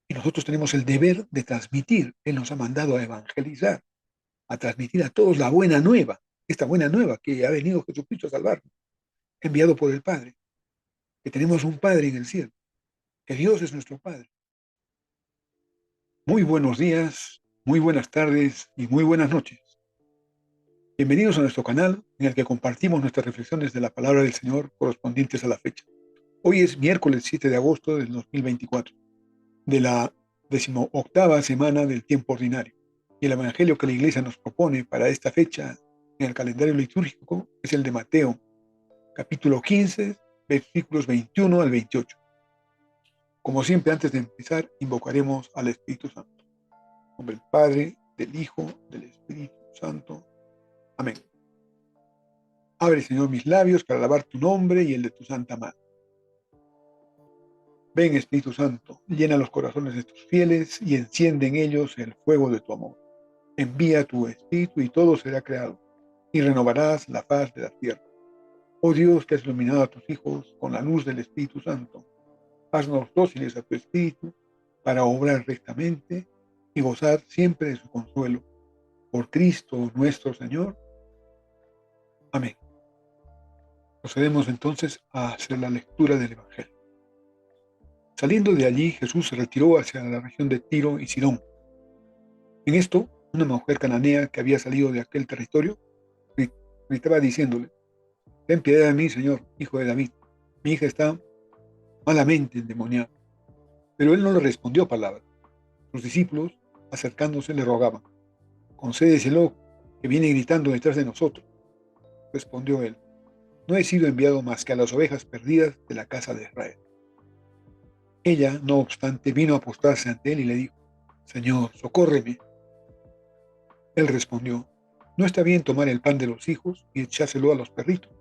Y nosotros tenemos el deber de transmitir. Él nos ha mandado a evangelizar, a transmitir a todos la buena nueva, esta buena nueva que ha venido Jesucristo a salvarnos, enviado por el Padre, que tenemos un Padre en el cielo, que Dios es nuestro Padre. Muy buenos días, muy buenas tardes y muy buenas noches. Bienvenidos a nuestro canal en el que compartimos nuestras reflexiones de la palabra del Señor correspondientes a la fecha. Hoy es miércoles 7 de agosto del 2024, de la 18ª semana del tiempo ordinario. Y el evangelio que la Iglesia nos propone para esta fecha en el calendario litúrgico es el de Mateo, capítulo 15, versículos 21 al 28. Como siempre, antes de empezar, invocaremos al Espíritu Santo. En nombre del Padre, del Hijo, del Espíritu Santo. Amén. Abre, Señor, mis labios para alabar tu nombre y el de tu santa mano. Ven, Espíritu Santo, llena los corazones de tus fieles y enciende en ellos el fuego de tu amor. Envía tu Espíritu y todo será creado, y renovarás la faz de la tierra. Oh Dios, que has iluminado a tus hijos con la luz del Espíritu Santo, haznos dóciles a tu Espíritu para obrar rectamente y gozar siempre de su consuelo. Por Cristo nuestro Señor. Amén. Procedemos entonces a hacer la lectura del Evangelio. Saliendo de allí, Jesús se retiró hacia la región de Tiro y Sidón. En esto, una mujer cananea que había salido de aquel territorio gritaba diciéndole: ten piedad de mí, Señor, hijo de David. Mi hija está malamente endemoniada. Pero él no le respondió palabra. Sus discípulos, acercándose, le rogaban: concédeselo, que viene gritando detrás de nosotros. Respondió él: no he sido enviado más que a las ovejas perdidas de la casa de Israel. Ella, no obstante, vino a postrarse ante él y le dijo: Señor, socórreme. Él respondió: no está bien tomar el pan de los hijos y echárselo a los perritos.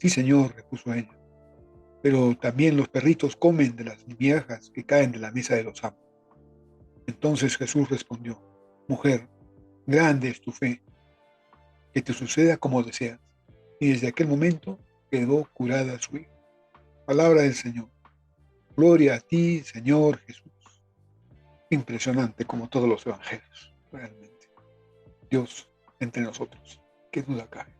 Sí, Señor, repuso ella, pero también los perritos comen de las migajas que caen de la mesa de los amos. Entonces Jesús respondió: mujer, grande es tu fe, que te suceda como deseas. Y desde aquel momento quedó curada su hija. Palabra del Señor. Gloria a ti, Señor Jesús. Impresionante como todos los evangelios, realmente. Dios entre nosotros, qué duda cabe.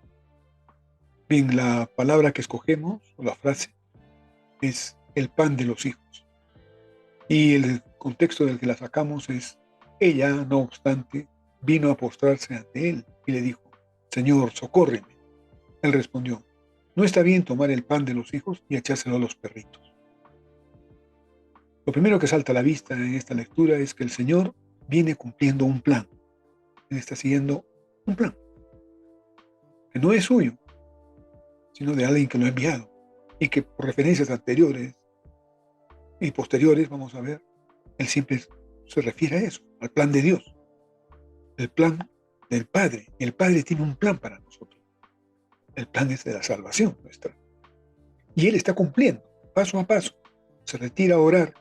Bien, la palabra que escogemos, o la frase, es el pan de los hijos. Y el contexto del que la sacamos es: ella, no obstante, vino a postrarse ante él y le dijo: Señor, socórreme. Él respondió: no está bien tomar el pan de los hijos y echárselo a los perritos. Lo primero que salta a la vista en esta lectura es que el Señor viene cumpliendo un plan. Él está siguiendo un plan que no es suyo, sino de alguien que lo ha enviado, y que por referencias anteriores y posteriores, vamos a ver, él siempre se refiere a eso, al plan de Dios, el plan del Padre. El Padre tiene un plan para nosotros. El plan es de la salvación nuestra. Y él está cumpliendo, paso a paso. Se retira a orar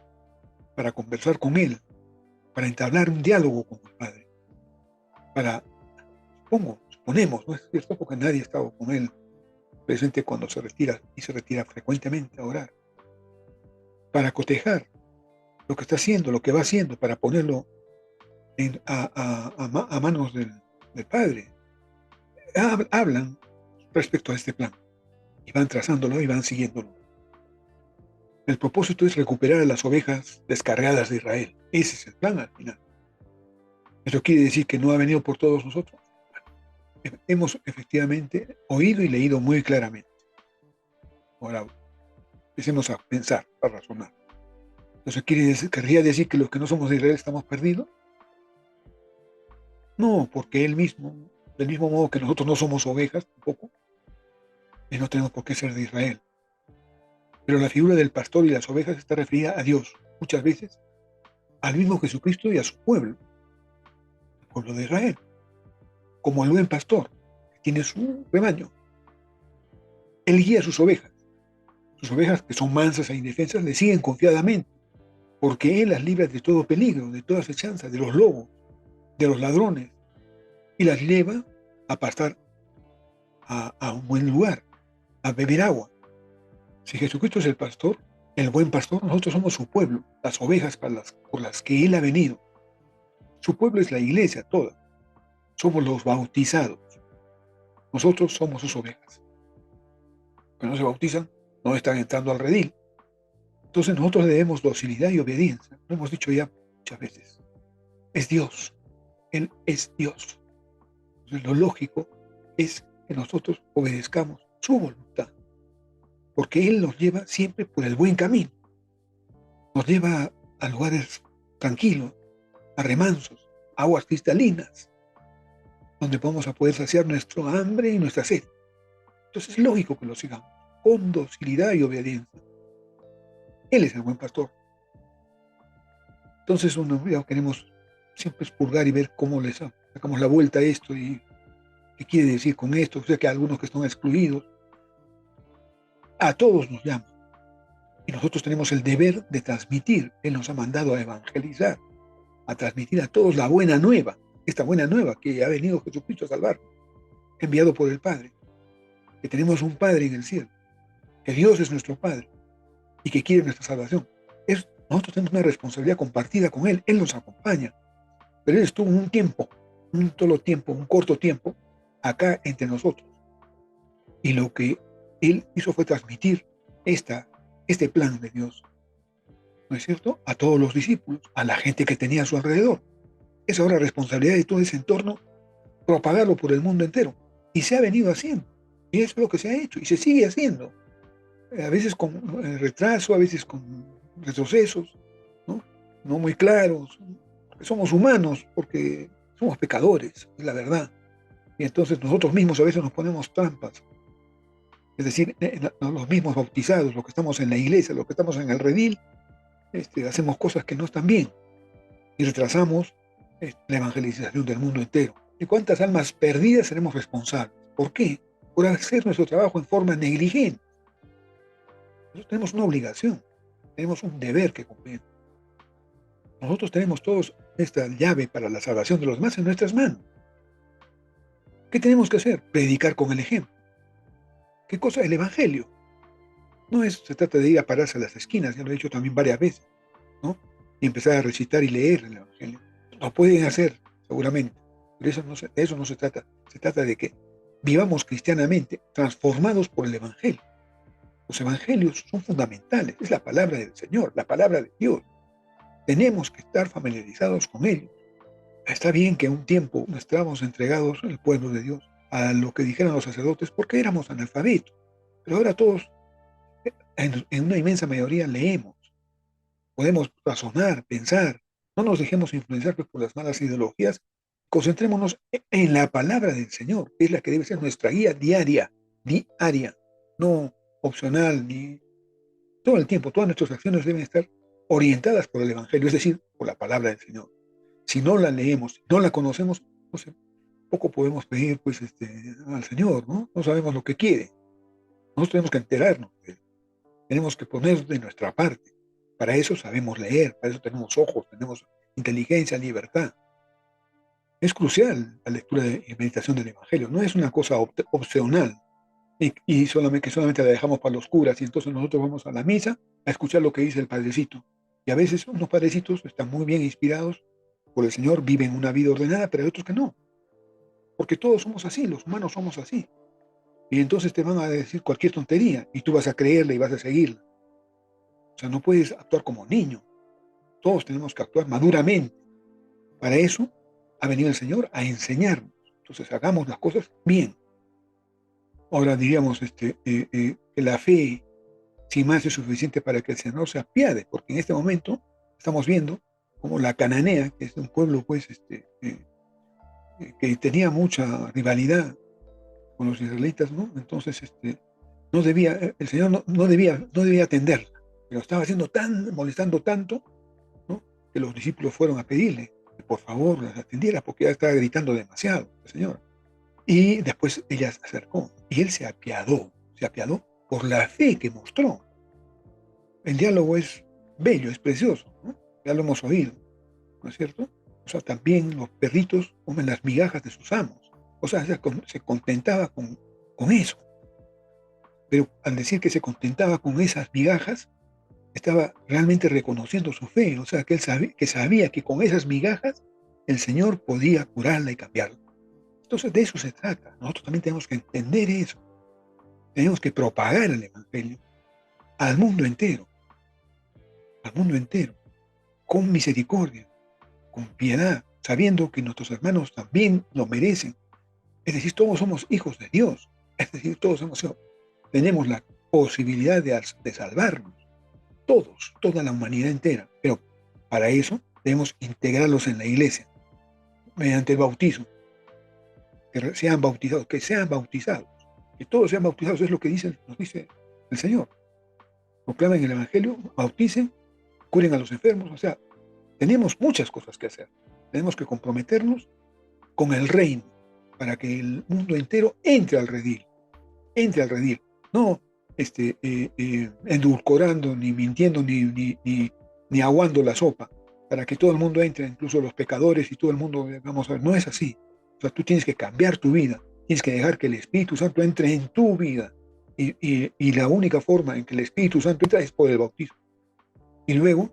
para conversar con él, para entablar un diálogo con el Padre, para, suponemos, no es cierto, porque nadie ha estado con él presente cuando se retira, y se retira frecuentemente a orar, para cotejar lo que está haciendo, lo que va haciendo, para ponerlo a manos del Padre. Hablan respecto a este plan y van trazándolo y van siguiéndolo. El propósito es recuperar a las ovejas descarriadas de Israel. Ese es el plan al final. ¿Eso quiere decir que no ha venido por todos nosotros? Bueno, hemos efectivamente oído y leído muy claramente. Ahora empecemos a pensar, a razonar. ¿Eso querría decir que los que no somos de Israel estamos perdidos? No, porque él mismo, del mismo modo que nosotros no somos ovejas tampoco, y no tenemos por qué ser de Israel. Pero la figura del pastor y las ovejas está referida a Dios, muchas veces, al mismo Jesucristo y a su pueblo, el pueblo de Israel, como el buen pastor, que tiene su rebaño. Él guía a sus ovejas que son mansas e indefensas le siguen confiadamente, porque Él las libra de todo peligro, de toda acechanza, de los lobos, de los ladrones, y las lleva a pastar a un buen lugar, a beber agua. Si Jesucristo es el pastor, El buen pastor, nosotros somos su pueblo, las ovejas por las que Él ha venido. Su pueblo es la iglesia toda. Somos los bautizados. Nosotros somos sus ovejas. Que no se bautizan, no están entrando al redil. Entonces nosotros le debemos docilidad y obediencia. Lo hemos dicho ya muchas veces. Es Dios. Él es Dios. Entonces lo lógico es que nosotros obedezcamos su voluntad. Porque Él nos lleva siempre por el buen camino. Nos lleva a lugares tranquilos, a remansos, aguas cristalinas, donde vamos a poder saciar nuestro hambre y nuestra sed. Entonces es lógico que lo sigamos, con docilidad y obediencia. Él es el buen pastor. Entonces ya queremos siempre expurgar y ver cómo les sacamos la vuelta a esto y qué quiere decir con esto. O sea que algunos que están excluidos, a todos nos llama. Y nosotros tenemos el deber de transmitir. Él nos ha mandado a evangelizar, a transmitir a todos la buena nueva, esta buena nueva que ha venido Jesucristo a salvar, enviado por el Padre, que tenemos un Padre en el cielo, que Dios es nuestro Padre y que quiere nuestra salvación. Nosotros tenemos una responsabilidad compartida con Él. Él nos acompaña, pero Él estuvo un tiempo, un solo tiempo, un corto tiempo, acá entre nosotros. Y lo que Él hizo fue transmitir este plan de Dios, ¿no es cierto?, a todos los discípulos, a la gente que tenía a su alrededor. Es ahora responsabilidad de todo ese entorno propagarlo por el mundo entero. Y se ha venido haciendo. Y eso es lo que se ha hecho. Y se sigue haciendo. A veces con retraso, a veces con retrocesos, ¿no? No muy claros. Somos humanos porque somos pecadores, es la verdad. Y entonces nosotros mismos a veces nos ponemos trampas. Es decir, los mismos bautizados, los que estamos en la iglesia, los que estamos en el redil, hacemos cosas que no están bien. Y retrasamos la evangelización del mundo entero. ¿Y cuántas almas perdidas seremos responsables? ¿Por qué? Por hacer nuestro trabajo en forma negligente. Nosotros tenemos una obligación, tenemos un deber que cumplir. Nosotros tenemos todos esta llave para la salvación de los demás en nuestras manos. ¿Qué tenemos que hacer? Predicar con el ejemplo. ¿Qué cosa? El Evangelio. Se trata de ir a pararse a las esquinas, ya lo he dicho también varias veces, ¿no? Y empezar a recitar y leer el Evangelio. Lo pueden hacer, seguramente, pero de eso no se trata. Se trata de que vivamos cristianamente, transformados por el Evangelio. Los Evangelios son fundamentales, es la palabra del Señor, la palabra de Dios. Tenemos que estar familiarizados con ellos. Está bien que un tiempo estábamos entregados al pueblo de Dios, a lo que dijeron los sacerdotes, porque éramos analfabetos. Pero ahora todos, en una inmensa mayoría, leemos. Podemos razonar, pensar. No nos dejemos influenciar por las malas ideologías. Concentrémonos en la palabra del Señor, que es la que debe ser nuestra guía diaria, no opcional, ni todo el tiempo. Todas nuestras acciones deben estar orientadas por el Evangelio, es decir, por la palabra del Señor. Si no la leemos, si no la conocemos, no sé, poco podemos pedir pues, al Señor, ¿no? No sabemos lo que quiere. Nosotros tenemos que enterarnos de Él. Tenemos que poner de nuestra parte. Para eso sabemos leer, para eso tenemos ojos, tenemos inteligencia, libertad. Es crucial la lectura y meditación del Evangelio. No es una cosa opcional y solamente la dejamos para los curas y entonces nosotros vamos a la misa a escuchar lo que dice el padrecito. Y a veces unos padrecitos están muy bien inspirados por el Señor, viven una vida ordenada, pero hay otros que no. Porque todos somos así, los humanos somos así. Y entonces te van a decir cualquier tontería y tú vas a creerla y vas a seguirla. O sea, no puedes actuar como niño. Todos tenemos que actuar maduramente. Para eso ha venido el Señor a enseñarnos. Entonces hagamos las cosas bien. Ahora diríamos que la fe, sin más, es suficiente para que el Señor se apiade, porque en este momento estamos viendo como la cananea, que es un pueblo pues, que tenía mucha rivalidad con los israelitas, ¿no? Entonces el Señor no debía atenderla, pero estaba molestando tanto, ¿no?, que los discípulos fueron a pedirle que por favor las atendiera, porque ya estaba gritando demasiado el Señor. Y después ella se acercó y él se apiadó por la fe que mostró. El diálogo es bello, es precioso, ¿no? Ya lo hemos oído, ¿no es cierto? O sea, también los perritos comen las migajas de sus amos. O sea, se contentaba con eso. Pero al decir que se contentaba con esas migajas, estaba realmente reconociendo su fe, o sea, que él sabía que con esas migajas el Señor podía curarla y cambiarla. Entonces de eso se trata. Nosotros también tenemos que entender eso. Tenemos que propagar el Evangelio al al mundo entero, con misericordia, con piedad, sabiendo que nuestros hermanos también lo merecen. Es decir, todos somos hijos de Dios. Es decir, tenemos la posibilidad de salvarnos. Todos, toda la humanidad entera. Pero para eso debemos integrarlos en la iglesia, mediante el bautismo. Que sean bautizados, que sean bautizados. Que todos sean bautizados, es lo que nos dice el Señor. Proclamen el Evangelio, bauticen, curen a los enfermos. O sea, tenemos muchas cosas que hacer. Tenemos que comprometernos con el reino para que el mundo entero entre al redil. No endulcorando, ni mintiendo, ni aguando la sopa, para que todo el mundo entre, incluso los pecadores y todo el mundo, vamos a ver, no es así. O sea, tú tienes que cambiar tu vida, tienes que dejar que el Espíritu Santo entre en tu vida. Y la única forma en que el Espíritu Santo entra es por el bautismo. Y luego,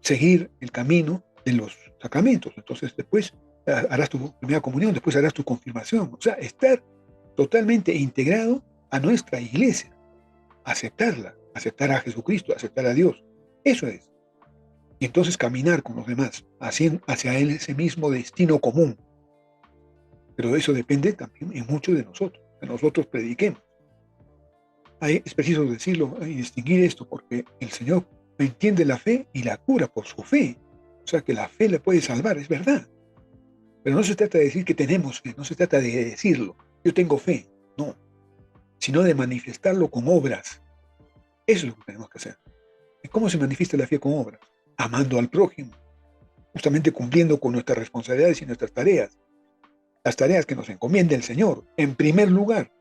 seguir el camino de los sacramentos. Entonces, después harás tu primera comunión, después harás tu confirmación. O sea, estar totalmente integrado a nuestra iglesia, aceptarla, aceptar a Jesucristo, aceptar a Dios. Eso es. Y entonces caminar con los demás, hacia ese mismo destino común. Pero eso depende también en mucho de nosotros, que nosotros prediquemos. Es preciso decirlo y distinguir esto, porque el Señor entiende la fe y la cura por su fe. O sea que la fe le puede salvar, es verdad. Pero no se trata de decir que tenemos fe, no se trata de decirlo, yo tengo fe, no, sino de manifestarlo con obras. Eso es lo que tenemos que hacer. ¿Y cómo se manifiesta la fe con obras? Amando al prójimo, justamente cumpliendo con nuestras responsabilidades y nuestras tareas, las tareas que nos encomienda el Señor. En primer lugar,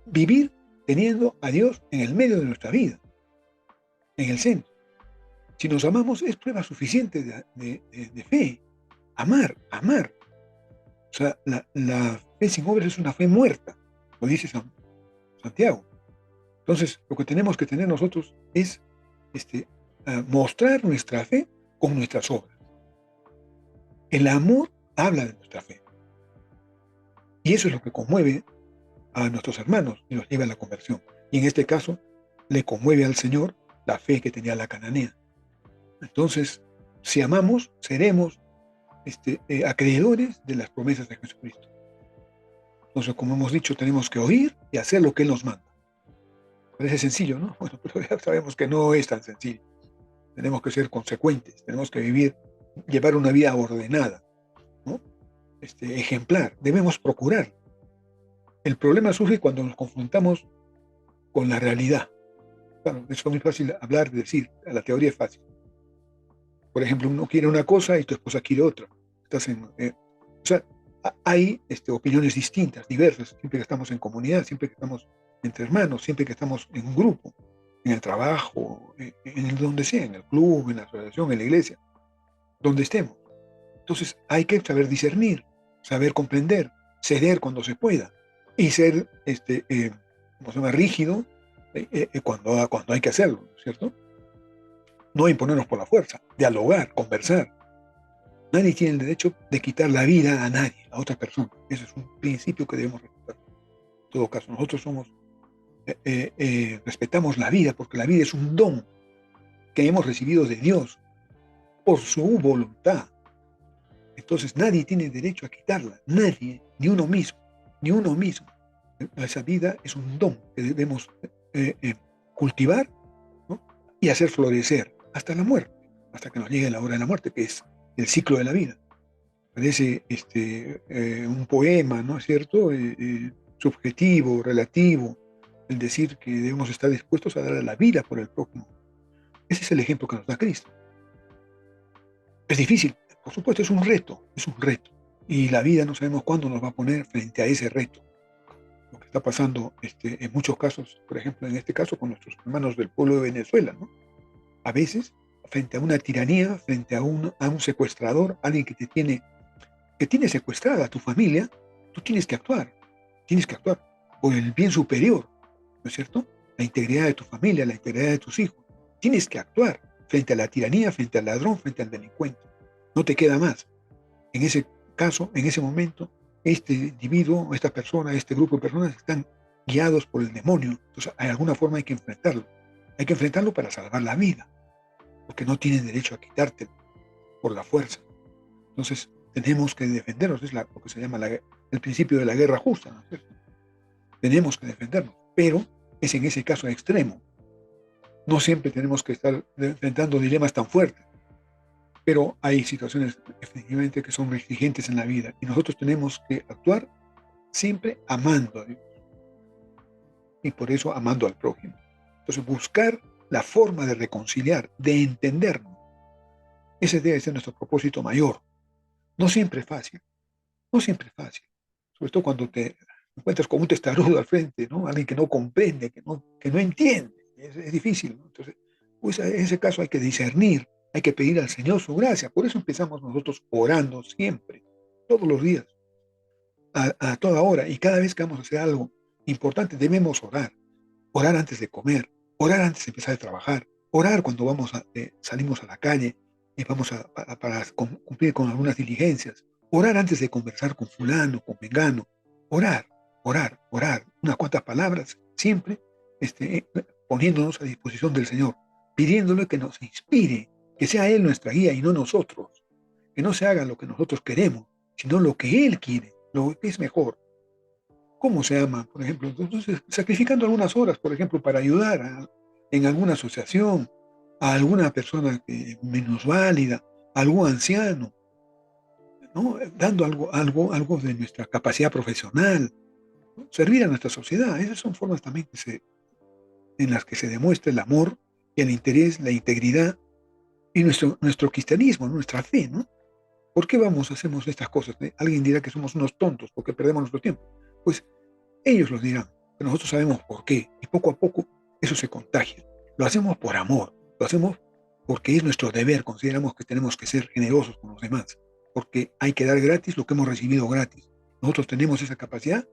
vivir teniendo a Dios en el medio de nuestra vida, en el centro. Si nos amamos, es prueba suficiente de fe. Amar. O sea, la fe sin obras es una fe muerta, lo dice Santiago. Entonces, lo que tenemos que tener nosotros es mostrar nuestra fe con nuestras obras. El amor habla de nuestra fe. Y eso es lo que conmueve a nuestros hermanos y los lleva a la conversión. Y en este caso, le conmueve al Señor la fe que tenía la cananea. Entonces, si amamos, seremos acreedores de las promesas de Jesucristo. Entonces, como hemos dicho, tenemos que oír y hacer lo que Él nos manda. Parece sencillo, ¿no? Bueno, pero ya sabemos que no es tan sencillo. Tenemos que ser consecuentes, tenemos que llevar una vida ordenada, ¿no? Ejemplar. Debemos procurar. El problema surge cuando nos confrontamos con la realidad. Claro, es muy fácil hablar, decir, la teoría es fácil. Por ejemplo, uno quiere una cosa y tu esposa quiere otra. O sea, hay opiniones distintas, diversas, siempre que estamos en comunidad, siempre que estamos entre hermanos, siempre que estamos en un grupo, en el trabajo, en donde sea, en el club, en la asociación, en la iglesia, donde estemos. Entonces hay que saber discernir, saber comprender, ceder cuando se pueda y ser, ¿cómo se llama?, rígido cuando hay que hacerlo, ¿no es cierto? No imponernos por la fuerza, dialogar, conversar. Nadie tiene el derecho de quitar la vida a nadie, a otra persona. Ese es un principio que debemos respetar. En todo caso, nosotros respetamos la vida porque la vida es un don que hemos recibido de Dios por su voluntad. Entonces nadie tiene derecho a quitarla, nadie, ni uno mismo. Esa vida es un don que debemos cultivar, ¿no?, y hacer florecer hasta la muerte, hasta que nos llegue la hora de la muerte, que es el ciclo de la vida. Parece un poema, ¿no es cierto?, subjetivo, relativo, el decir que debemos estar dispuestos a dar la vida por el prójimo. Ese es el ejemplo que nos da Cristo. Es difícil, por supuesto, es un reto. Y la vida no sabemos cuándo nos va a poner frente a ese reto. Lo que está pasando en muchos casos, por ejemplo, en este caso con nuestros hermanos del pueblo de Venezuela, ¿no? A veces, frente a una tiranía, frente a un secuestrador, alguien que tiene secuestrada a tu familia, tú tienes que actuar por el bien superior, ¿no es cierto? La integridad de tu familia, la integridad de tus hijos. Tienes que actuar frente a la tiranía, frente al ladrón, frente al delincuente. No te queda más. En ese caso, en ese momento, este individuo, esta persona, este grupo de personas están guiados por el demonio. Entonces, de alguna forma hay que enfrentarlo. Hay que enfrentarlo para salvar la vida, porque no tienen derecho a quitártelo por la fuerza. Entonces, tenemos que defendernos. Es lo que se llama el principio de la guerra justa, ¿no es cierto? Tenemos que defendernos, pero es en ese caso extremo. No siempre tenemos que estar enfrentando dilemas tan fuertes, pero hay situaciones efectivamente que son exigentes en la vida y nosotros tenemos que actuar siempre amando a Dios y por eso amando al prójimo. Entonces buscar la forma de reconciliar, de entendernos. Ese debe ser nuestro propósito mayor. No siempre es fácil, no siempre es fácil. Sobre todo cuando te encuentras con un testarudo al frente, ¿no? Alguien que no comprende, que no entiende. Es difícil, ¿no? Entonces, pues en ese caso hay que discernir, hay que pedir al Señor su gracia. Por eso empezamos nosotros orando siempre, todos los días, a toda hora. Y cada vez que vamos a hacer algo importante, debemos orar. Orar antes de comer, orar antes de empezar a trabajar, orar cuando salimos a la calle y vamos para cumplir con algunas diligencias, orar antes de conversar con fulano, con vengano, orar, orar, orar, unas cuantas palabras, siempre poniéndonos a disposición del Señor, pidiéndole que nos inspire, que sea Él nuestra guía y no nosotros, que no se haga lo que nosotros queremos, sino lo que Él quiere, lo que es mejor. ¿Cómo se ama, por ejemplo? Entonces, sacrificando algunas horas, por ejemplo, para ayudar en alguna asociación, a alguna persona menos válida, a algún anciano, ¿no? Dando algo de nuestra capacidad profesional, ¿no? Servir a nuestra sociedad. Esas son formas también en las que se demuestra el amor, el interés, la integridad y nuestro cristianismo, nuestra fe, ¿no? ¿Por qué hacemos estas cosas? Alguien dirá que somos unos tontos porque perdemos nuestro tiempo. Pues ellos lo dirán, pero nosotros sabemos por qué. Y poco a poco eso se contagia. Lo hacemos por amor, lo hacemos porque es nuestro deber. Consideramos que tenemos que ser generosos con los demás, porque hay que dar gratis lo que hemos recibido gratis. Nosotros tenemos esa capacidad,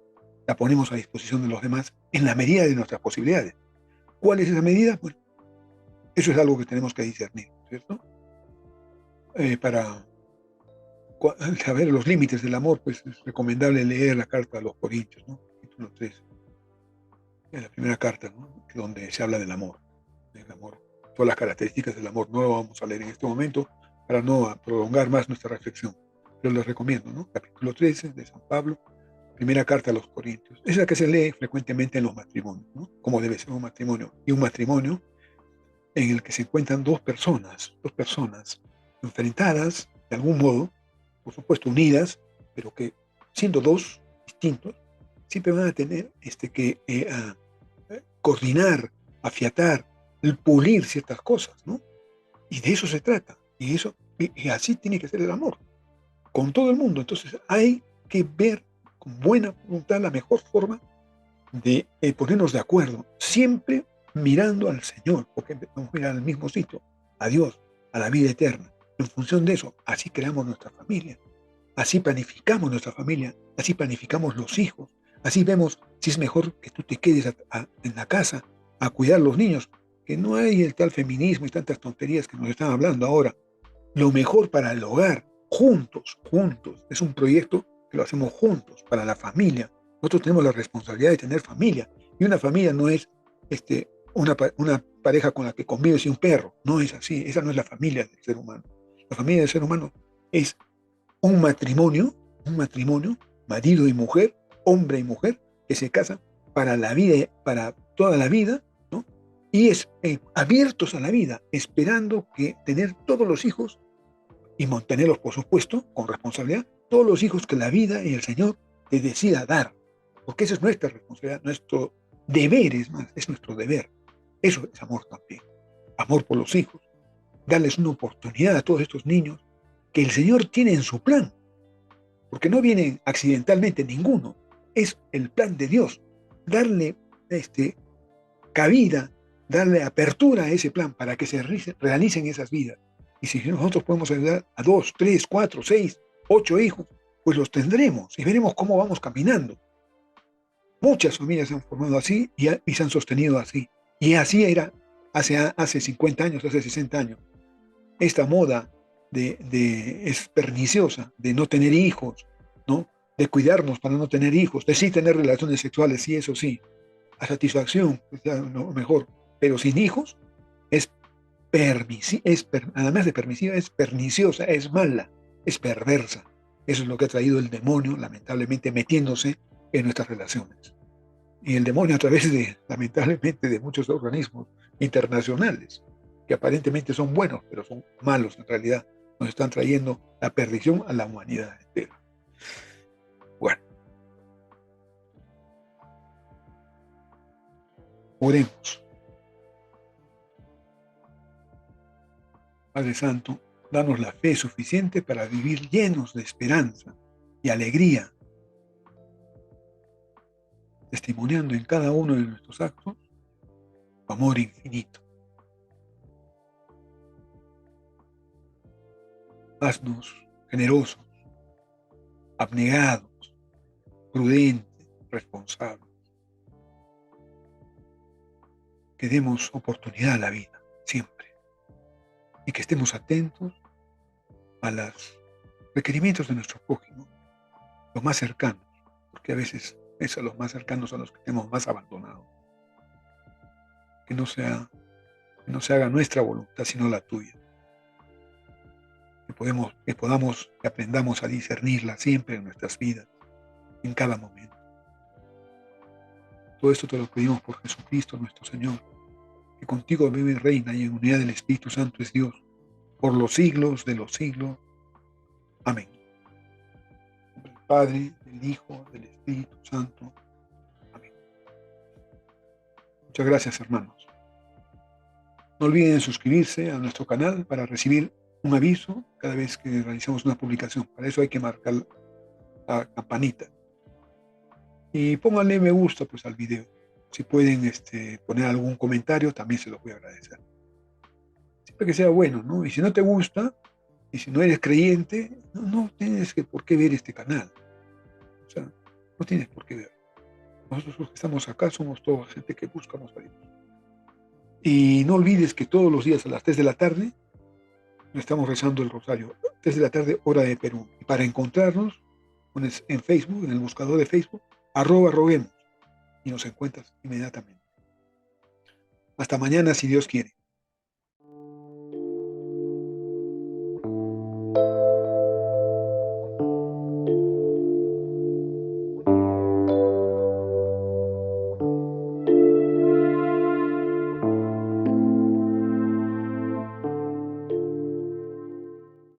la ponemos a disposición de los demás en la medida de nuestras posibilidades. ¿Cuál es esa medida? Bueno, eso es algo que tenemos que discernir, ¿cierto? Para saber los límites del amor, pues es recomendable leer la carta a los Corintios, ¿no? Capítulo 3, en la primera carta, ¿no? Donde se habla del amor, todas las características del amor. No lo vamos a leer en este momento para no prolongar más nuestra reflexión, pero les recomiendo, ¿no? Capítulo 13 de San Pablo, primera carta a los Corintios. Es la que se lee frecuentemente en los matrimonios, ¿no? Como debe ser un matrimonio. Y un matrimonio en el que se encuentran dos personas enfrentadas de algún modo, por supuesto unidas, pero que siendo dos distintos, siempre van a tener que coordinar, afiatar, pulir ciertas cosas, ¿no? Y de eso se trata. Y así tiene que ser el amor, con todo el mundo. Entonces hay que ver con buena voluntad la mejor forma de ponernos de acuerdo, siempre mirando al Señor, porque vamos a mirar al mismo sitio, a Dios, a la vida eterna. En función de eso, así creamos nuestra familia, así planificamos nuestra familia, así planificamos los hijos, así vemos si es mejor que tú te quedes en la casa a cuidar a los niños, que no hay el tal feminismo y tantas tonterías que nos están hablando ahora. Lo mejor para el hogar, juntos, es un proyecto que lo hacemos juntos, para la familia. Nosotros tenemos la responsabilidad de tener familia, y una familia no es una pareja con la que convives y un perro, no es así, esa no es la familia del ser humano. La familia del ser humano es un matrimonio, marido y mujer, hombre y mujer, que se casan para la vida, para toda la vida, ¿no? Y es abiertos a la vida, esperando que tener todos los hijos y mantenerlos, por supuesto, con responsabilidad, todos los hijos que la vida y el Señor te decida dar, porque esa es nuestra responsabilidad, nuestro deber es nuestro deber. Eso es amor también, amor por los hijos, darles una oportunidad a todos estos niños que el Señor tiene en su plan, porque no vienen accidentalmente ninguno, es el plan de Dios, darle cabida, darle apertura a ese plan para que se realicen esas vidas. Y si nosotros podemos ayudar a 2, 3, 4, 6, 8 hijos, pues los tendremos y veremos cómo vamos caminando. Muchas familias se han formado así y se han sostenido así. Y así era hace 50 años, hace 60 años. Esta moda es perniciosa, de no tener hijos, ¿no? De cuidarnos para no tener hijos, de sí tener relaciones sexuales, sí, eso sí, a satisfacción, pues ya, no, mejor, pero sin hijos es además de permisiva, es perniciosa, es mala, es perversa. Eso es lo que ha traído el demonio, lamentablemente, metiéndose en nuestras relaciones. Y el demonio a través lamentablemente, de muchos organismos internacionales, que aparentemente son buenos, pero son malos en realidad, nos están trayendo la perdición a la humanidad entera. Bueno, oremos. Padre Santo, danos la fe suficiente para vivir llenos de esperanza y alegría, testimoniando en cada uno de nuestros actos tu amor infinito. Haznos generosos, abnegados, prudentes, responsables. Que demos oportunidad a la vida, siempre. Y que estemos atentos a los requerimientos de nuestro prójimo, los más cercanos, porque a veces es a los más cercanos a los que tenemos más abandonados. Que no se haga nuestra voluntad, sino la tuya. Que aprendamos a discernirla siempre en nuestras vidas, en cada momento. Todo esto te lo pedimos por Jesucristo nuestro Señor, que contigo vive y reina y en unidad del Espíritu Santo es Dios, por los siglos de los siglos. Amén. Del Padre, del Hijo, del Espíritu Santo. Amén. Muchas gracias, hermanos. No olviden suscribirse a nuestro canal para recibir un aviso cada vez que realizamos una publicación. Para eso hay que marcar la campanita. Y pónganle me gusta pues al video. Si pueden poner algún comentario, también se los voy a agradecer. Siempre que sea bueno, ¿no? Y si no te gusta, y si no eres creyente, no tienes por qué ver este canal. O sea, no tienes por qué ver. Nosotros los que estamos acá somos toda gente que buscamos a Dios. Y no olvides que todos los días a las 3 de la tarde estamos rezando el rosario. 3 de la tarde, hora de Perú. Y para encontrarnos, pones en Facebook, en el buscador de Facebook, @roguemos, y nos encuentras inmediatamente. Hasta mañana, si Dios quiere.